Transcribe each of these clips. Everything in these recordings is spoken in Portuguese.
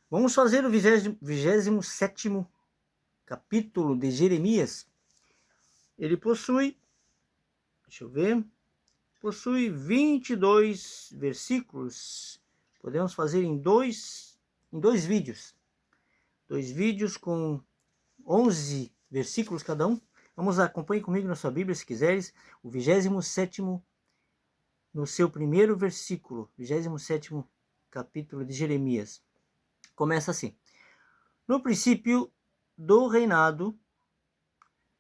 Vamos fazer o 27º capítulo de Jeremias. Ele possui, deixa eu ver, possui 22 versículos. Podemos fazer em dois vídeos. Dois vídeos com 11 versículos cada um. Vamos lá, acompanhe comigo na sua Bíblia, se quiseres, o 27º, no seu primeiro versículo, 27º capítulo de Jeremias. Começa assim: no princípio do reinado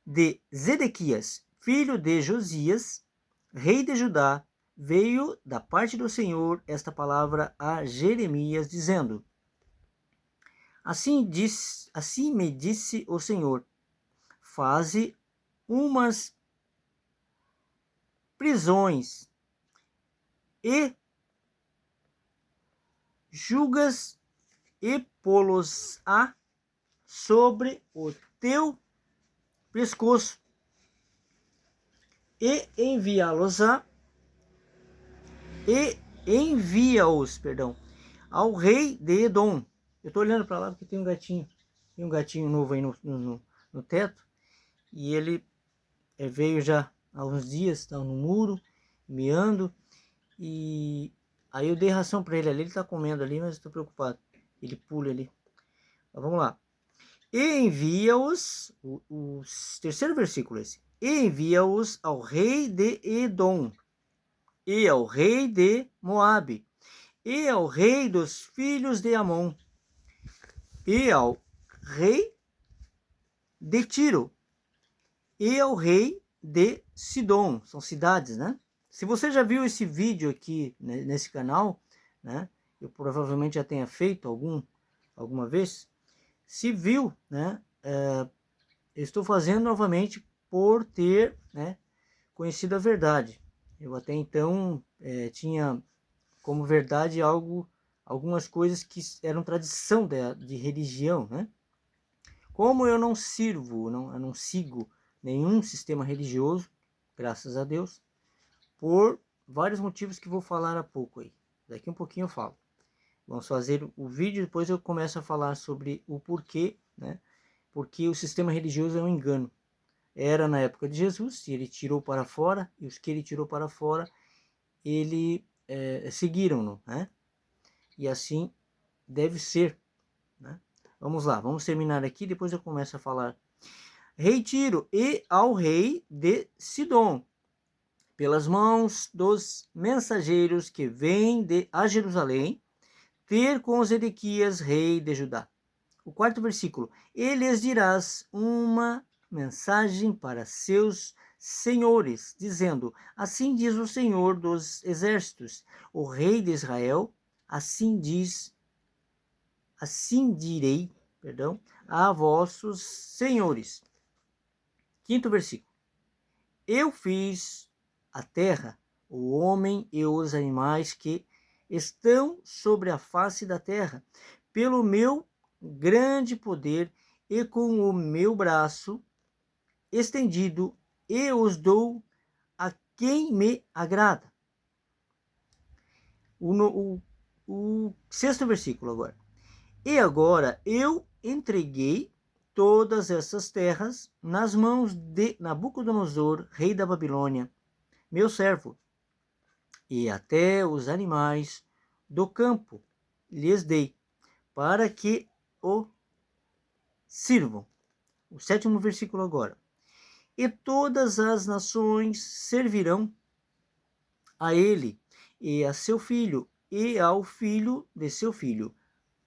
de Zedequias, filho de Josias, rei de Judá, veio da parte do Senhor esta palavra a Jeremias, dizendo: assim me disse o Senhor, faze umas prisões e julgas e pô-los-á sobre o teu pescoço e envia-os, ao rei de Edom. Eu estou olhando para lá porque tem um gatinho novo aí no teto, e ele veio já há uns dias, está no muro, miando, e aí eu dei ração para ele ali, ele está comendo ali, mas estou preocupado, ele pula ali. Mas vamos lá. E envia-os, o terceiro versículo esse, e envia-os ao rei de Edom, e ao rei de Moabe, e ao rei dos filhos de Amon, e ao rei de Tiro, e ao rei de Sidom. São cidades, né? Se você já viu esse vídeo aqui, né, nesse canal, né? Eu provavelmente já tenha feito alguma vez. Se viu, né? Eu estou fazendo novamente por ter, né, conhecido a verdade. Eu até então tinha como verdade algumas coisas que eram tradição de religião, né? Como eu não sigo nenhum sistema religioso, graças a Deus, por vários motivos que vou falar há pouco aí. Daqui um pouquinho eu falo. Vamos fazer o vídeo, depois eu começo a falar sobre o porquê, né? Porque o sistema religioso é um engano. Era na época de Jesus, e ele tirou para fora, e os que ele tirou para fora, ele seguiram-no, né? E assim deve ser, né? Vamos lá, vamos terminar aqui, depois eu começo a falar. Rei Tiro e ao rei de Sidom, pelas mãos dos mensageiros que vêm a Jerusalém, ter com Zedequias, rei de Judá. O quarto versículo: e lhes dirás uma mensagem para seus senhores, dizendo: assim diz o Senhor dos exércitos, o rei de Israel, assim direi, a vossos senhores. Quinto versículo: eu fiz a terra, o homem e os animais que estão sobre a face da terra, pelo meu grande poder e com o meu braço estendido, e os dou a quem me agrada. O sexto versículo agora. E agora eu entreguei todas essas terras nas mãos de Nabucodonosor, rei da Babilônia, meu servo, e até os animais do campo lhes dei, para que o sirvam. O sétimo versículo agora. E todas as nações servirão a ele e a seu filho e ao filho de seu filho,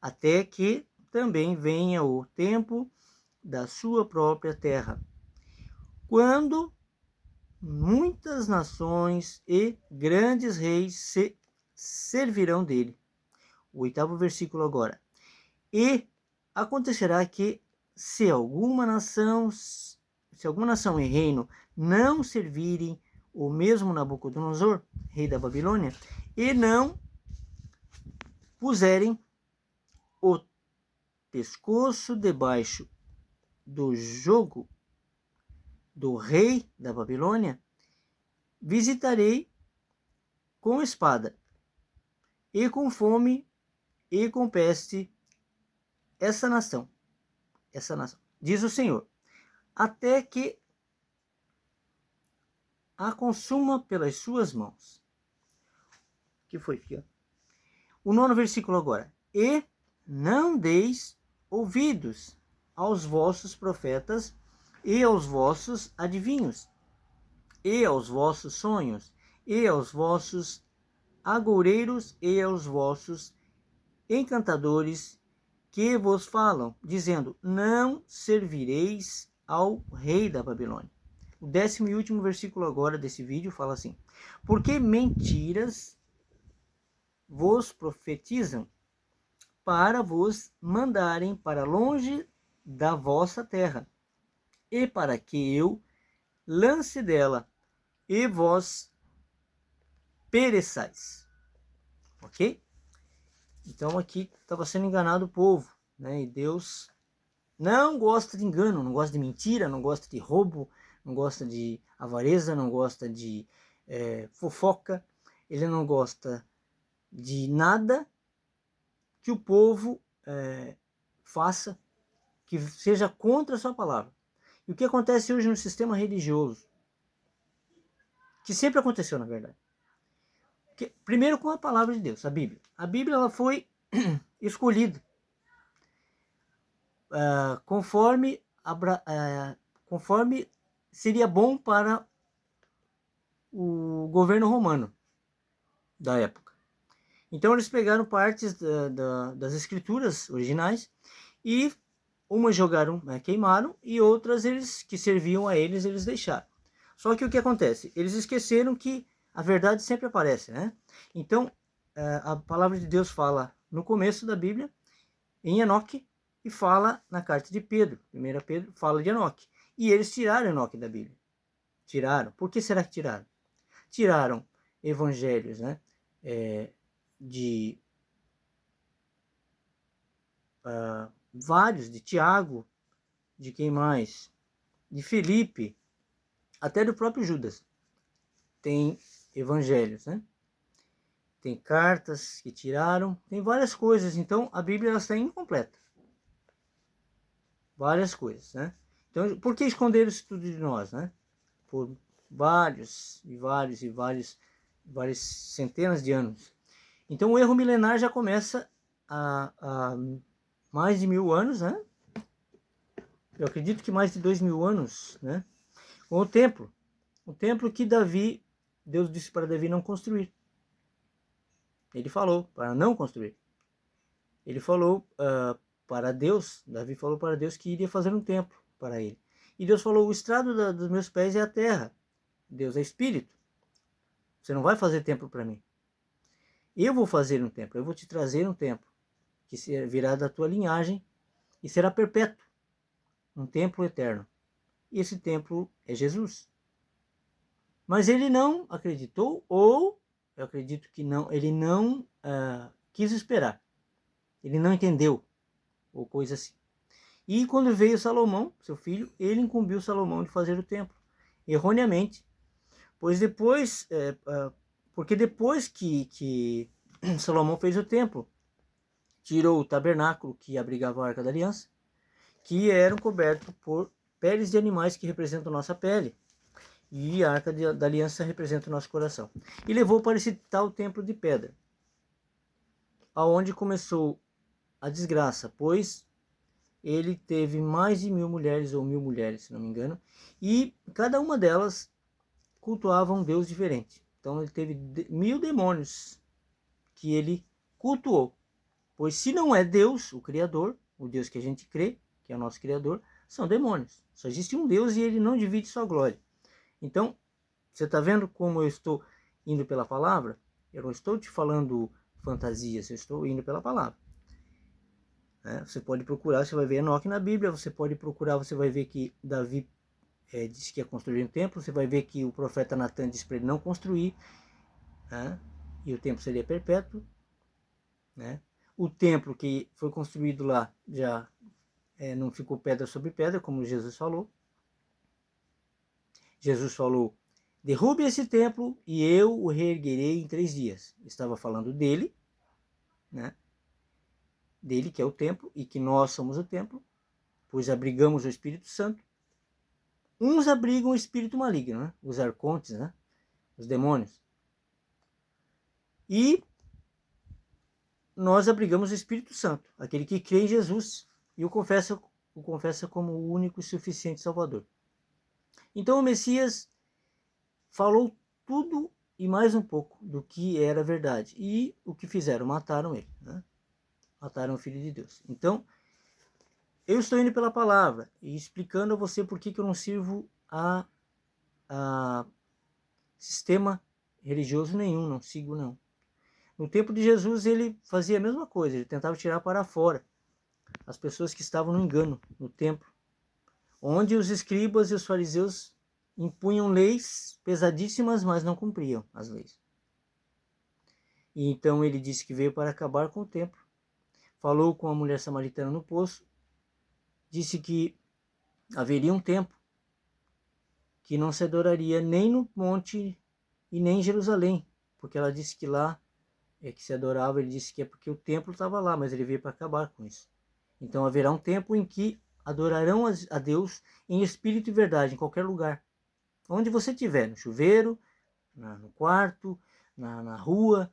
até que também venha o tempo da sua própria terra, quando muitas nações e grandes reis se servirão dele. O oitavo versículo agora. E acontecerá que se alguma nação e reino não servirem o mesmo Nabucodonosor, rei da Babilônia, e não puserem o pescoço debaixo do jugo do rei da Babilônia, visitarei com espada, e com fome, e com peste, essa nação, diz o Senhor, até que a consuma pelas suas mãos. Que foi, filho? O 9º versículo agora. E não deis ouvidos aos vossos profetas e aos vossos adivinhos, e aos vossos sonhos, e aos vossos agoureiros, e aos vossos encantadores que vos falam, dizendo, não servireis ao rei da Babilônia. O 10º e último versículo agora desse vídeo fala assim, porque mentiras vos profetizam para vos mandarem para longe da vossa terra, e para que eu lance dela, e vós pereçais. Ok? Então aqui estava sendo enganado o povo, né? E Deus não gosta de engano, não gosta de mentira, não gosta de roubo, não gosta de avareza, não gosta de fofoca, ele não gosta de nada que o povo faça que seja contra a sua palavra. E o que acontece hoje no sistema religioso, que sempre aconteceu na verdade, primeiro com a palavra de Deus, a Bíblia. A Bíblia ela foi escolhida conforme seria bom para o governo romano da época. Então eles pegaram partes das escrituras originais e umas jogaram, queimaram, e outras eles que serviam a eles, eles deixaram. Só que o que acontece? Eles esqueceram que a verdade sempre aparece, né? Então a palavra de Deus fala no começo da Bíblia, em Enoque, e fala na carta de Pedro, 1 Pedro, fala de Enoque. E eles tiraram Enoque da Bíblia. Tiraram. Por que será que tiraram? Tiraram evangelhos, né? De vários, de Tiago, de quem mais? De Felipe, até do próprio Judas. Tem evangelhos, né? Tem cartas que tiraram, tem várias coisas. Então a Bíblia está incompleta. Várias coisas, né? Então, por que esconderam isso tudo de nós, né? Por várias centenas de anos. Então o erro milenar já começa há mais de 1000 anos, né? Eu acredito que mais de 2000 anos, né? Com o templo que Deus disse para Davi não construir. Ele falou para não construir. Ele falou para Deus, Davi falou para Deus que iria fazer um templo para ele. E Deus falou, o estrado dos meus pés é a terra. Deus é espírito. Você não vai fazer templo para mim. Eu vou fazer um templo, eu vou te trazer um templo, que virá da tua linhagem e será perpétuo. Um templo eterno. E esse templo é Jesus. Mas ele não acreditou, ou eu acredito que não, ele não quis esperar. Ele não entendeu, ou coisa assim. E quando veio Salomão, seu filho, ele incumbiu Salomão de fazer o templo, erroneamente. Pois depois, porque depois que Salomão fez o templo, tirou o tabernáculo que abrigava a Arca da Aliança, que eram cobertos por peles de animais que representam nossa pele, e a Arca da Aliança representa o nosso coração. E levou para esse tal templo de pedra, aonde começou a desgraça, pois ele teve mais de 1000 mulheres, ou 1000 mulheres, se não me engano, e cada uma delas cultuava um deus diferente. Então ele teve 1000 demônios que ele cultuou. Pois se não é Deus, o Criador, o Deus que a gente crê, que é o nosso Criador, são demônios. Só existe um Deus e ele não divide sua glória. Então, você está vendo como eu estou indo pela palavra? Eu não estou te falando fantasias, eu estou indo pela palavra. Você pode procurar, você vai ver Enoque na Bíblia, você pode procurar, você vai ver que Davi disse que ia construir um templo, você vai ver que o profeta Natan disse para ele não construir, e o templo seria perpétuo. O templo que foi construído lá já não ficou pedra sobre pedra, como Jesus falou. Jesus falou, derrube esse templo e eu o reerguerei em 3 dias. Estava falando dele, né? dele, que é o templo, e que nós somos o templo, pois abrigamos o Espírito Santo. Uns abrigam o espírito maligno, né? Os arcontes, né? Os demônios. E nós abrigamos o Espírito Santo, aquele que crê em Jesus e o confessa como o único e suficiente Salvador. Então o Messias falou tudo e mais um pouco do que era verdade. E o que fizeram? Mataram ele, né? Mataram o Filho de Deus. Então, eu estou indo pela palavra e explicando a você por que eu não sirvo a sistema religioso nenhum, não sigo não. No tempo de Jesus ele fazia a mesma coisa, ele tentava tirar para fora as pessoas que estavam no engano no templo, onde os escribas e os fariseus impunham leis pesadíssimas, mas não cumpriam as leis. E então ele disse que veio para acabar com o templo, falou com a mulher samaritana no poço, disse que haveria um tempo que não se adoraria nem no monte e nem em Jerusalém, porque ela disse que lá é que se adorava, ele disse que é porque o templo estava lá, mas ele veio para acabar com isso. Então haverá um tempo em que adorarão a Deus em espírito e verdade, em qualquer lugar. Onde você estiver, no chuveiro, no quarto, na rua,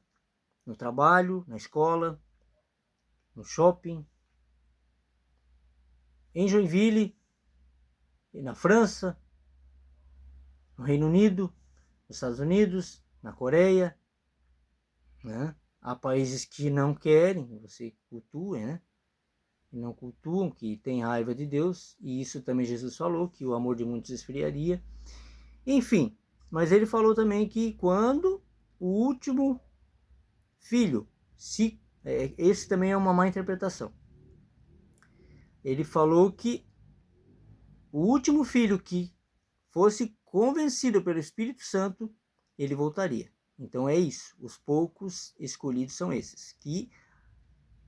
no trabalho, na escola, no shopping, em Joinville, na França, no Reino Unido, nos Estados Unidos, na Coreia, né? Há países que não querem, você cultue, né? Que não cultuam, que tem raiva de Deus, e isso também Jesus falou, que o amor de muitos esfriaria. Enfim, mas ele falou também que quando o último filho, esse também é uma má interpretação. Ele falou que o último filho que fosse convencido pelo Espírito Santo, ele voltaria. Então é isso, os poucos escolhidos são esses, que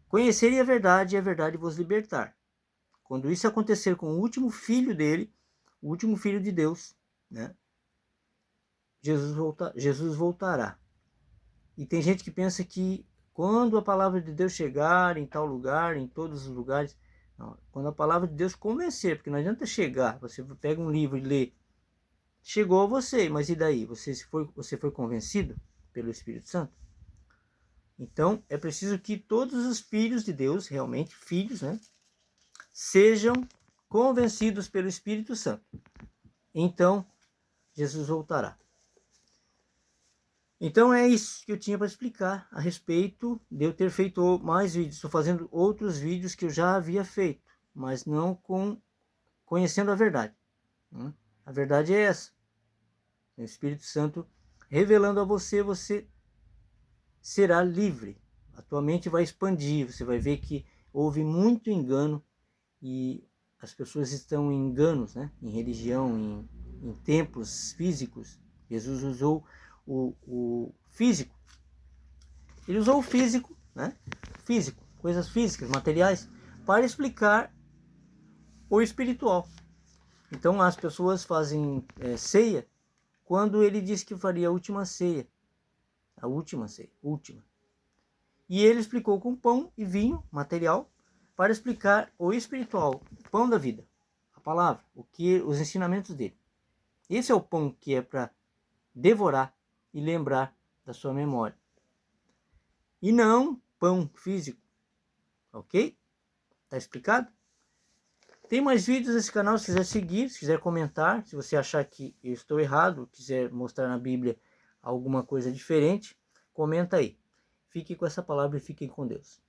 conhecerem a verdade e a verdade vos libertar. Quando isso acontecer com o último filho dele, o último filho de Deus, né? Jesus voltará. E tem gente que pensa que quando a palavra de Deus chegar em tal lugar, em todos os lugares, não, quando a palavra de Deus convencer, porque não adianta chegar, você pega um livro e lê, chegou a você, mas e daí? Você foi convencido pelo Espírito Santo? Então, é preciso que todos os filhos de Deus, realmente filhos, né, sejam convencidos pelo Espírito Santo. Então, Jesus voltará. Então, é isso que eu tinha para explicar a respeito de eu ter feito mais vídeos. Estou fazendo outros vídeos que eu já havia feito, mas não conhecendo a verdade. A verdade é essa. O Espírito Santo revelando a você, você será livre. A tua mente vai expandir, você vai ver que houve muito engano e as pessoas estão em enganos, né? Em religião, em templos físicos. Jesus usou o físico. Ele usou o físico, né? Físico, coisas físicas, materiais, para explicar o espiritual. Então as pessoas fazem ceia quando ele disse que faria a última ceia. A última ceia, última. E ele explicou com pão e vinho, material, para explicar o espiritual, o pão da vida, a palavra, os ensinamentos dele. Esse é o pão que é para devorar e lembrar da sua memória. E não pão físico, ok? Tá explicado? Tem mais vídeos nesse canal, se quiser seguir, se quiser comentar, se você achar que eu estou errado, quiser mostrar na Bíblia alguma coisa diferente, comenta aí. Fiquem com essa palavra e fiquem com Deus.